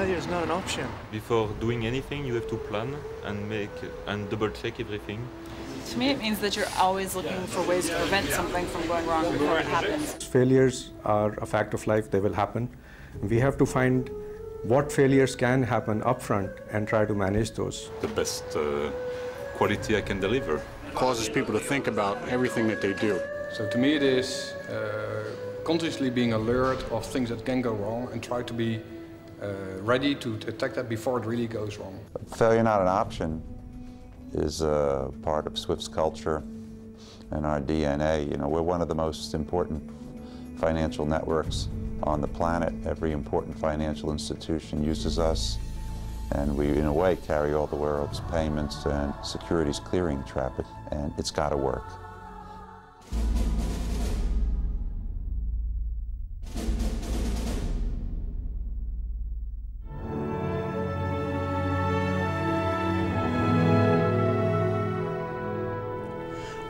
failure is not an option. Before doing anything, you have to plan and double-check everything. To me, it means that you're always looking for ways to prevent something from going wrong before it happens. Failures are a fact of life, they will happen. We have to find what failures can happen upfront and try to manage those. The best quality I can deliver. Causes people to think about everything that they do. So to me it is consciously being alert of things that can go wrong and try to be ready to detect that before it really goes wrong. Failure not an option is a part of Swift's culture and our DNA. You know, we're one of the most important financial networks on the planet. Every important financial institution uses us, and we, in a way, carry all the world's payments and securities clearing traffic, and it's got to work.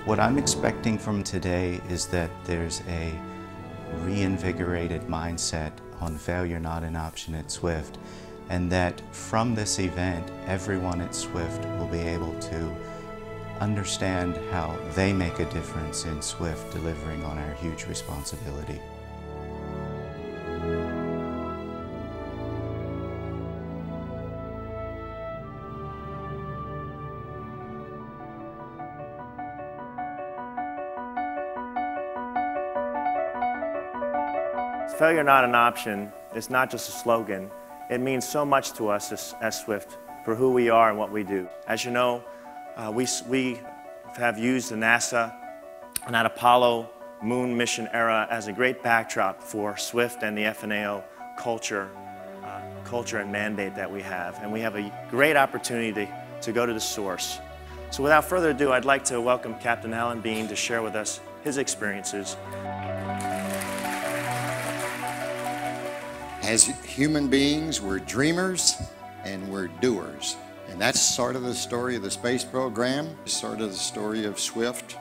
What I'm expecting from today is that there's a reinvigorated mindset on failure not an option at Swift, and that from this event, everyone at Swift will be able to understand how they make a difference in Swift delivering on our huge responsibility. Failure not an option is not just a slogan. It means so much to us as Swift for who we are and what we do. As you know, we have used the NASA and that Apollo moon mission era as a great backdrop for Swift and the Fnao culture and mandate that we have. And we have a great opportunity to go to the source. So without further ado, I'd like to welcome Captain Alan Bean to share with us his experiences. As human beings, we're dreamers and we're doers. And that's sort of the story of the space program, sort of the story of Swift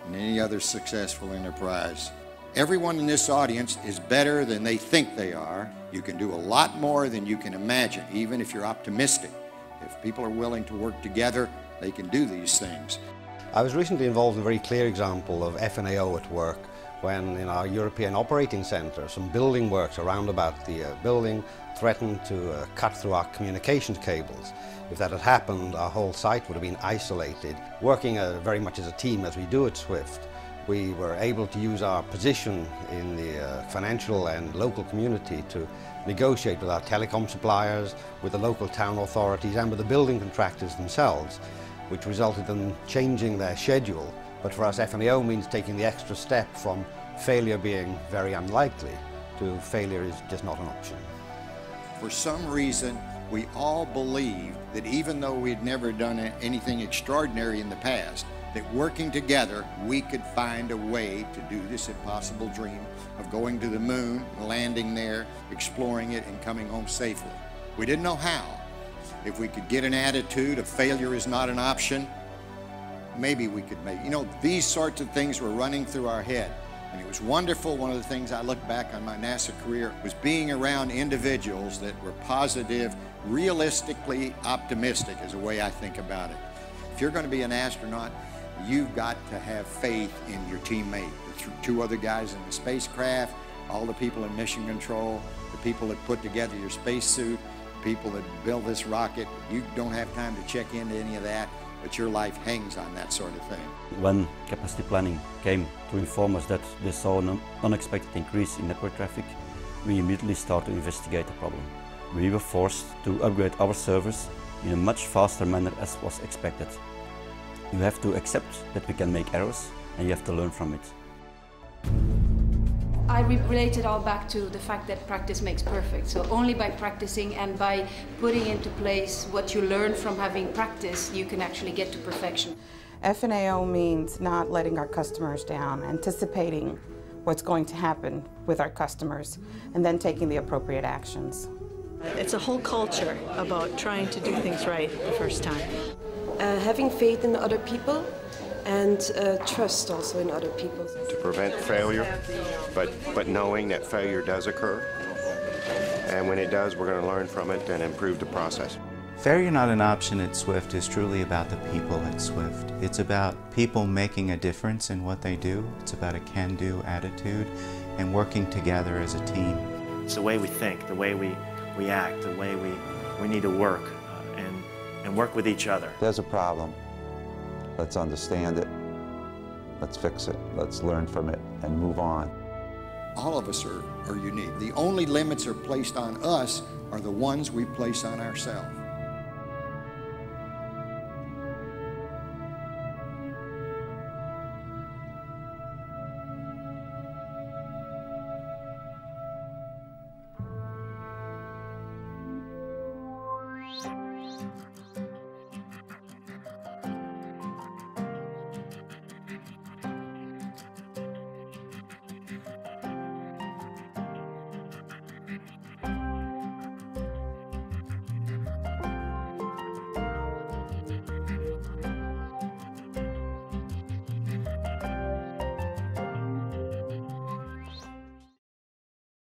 and any other successful enterprise. Everyone in this audience is better than they think they are. You can do a lot more than you can imagine, even if you're optimistic. If people are willing to work together, they can do these things. I was recently involved in a very clear example of Fnao at work, when in our European operating centre some building works around about the building threatened to cut through our communications cables. If that had happened, our whole site would have been isolated. Working very much as a team as we do at Swift, we were able to use our position in the financial and local community to negotiate with our telecom suppliers, with the local town authorities and with the building contractors themselves, which resulted in changing their schedule. But for us, Fnao means taking the extra step from failure being very unlikely to failure is just not an option. For some reason, we all believed that even though we'd never done anything extraordinary in the past, that working together, we could find a way to do this impossible dream of going to the moon, landing there, exploring it, and coming home safely. We didn't know how. If we could get an attitude of failure is not an option, maybe we could make, you know, these sorts of things were running through our head. And it was wonderful. One of the things I look back on my NASA career was being around individuals that were positive, realistically optimistic is the way I think about it. If you're going to be an astronaut, you've got to have faith in your teammate. The two other guys in the spacecraft, all the people in mission control, the people that put together your spacesuit, the people that build this rocket. You don't have time to check into any of that, but your life hangs on that sort of thing. When capacity planning came to inform us that they saw an unexpected increase in network traffic, we immediately started to investigate the problem. We were forced to upgrade our servers in a much faster manner as was expected. You have to accept that we can make errors, and you have to learn from it. I relate it all back to the fact that practice makes perfect. So only by practicing and by putting into place what you learn from having practice, you can actually get to perfection. Fnao means not letting our customers down, anticipating what's going to happen with our customers, and then taking the appropriate actions. It's a whole culture about trying to do things right the first time. Having faith in other people and trust also in other people. To prevent failure, but knowing that failure does occur, And when it does, we're going to learn from it and improve the process. Failure not an option at Swift is truly about the people at Swift. It's about people making a difference in what they do. It's about a can-do attitude and working together as a team. It's the way we think, the way we act, the way we need to work and work with each other. There's a problem. Let's understand it. Let's fix it. Let's learn from it and move on. All of us are unique. The only limits are placed on us are the ones we place on ourselves.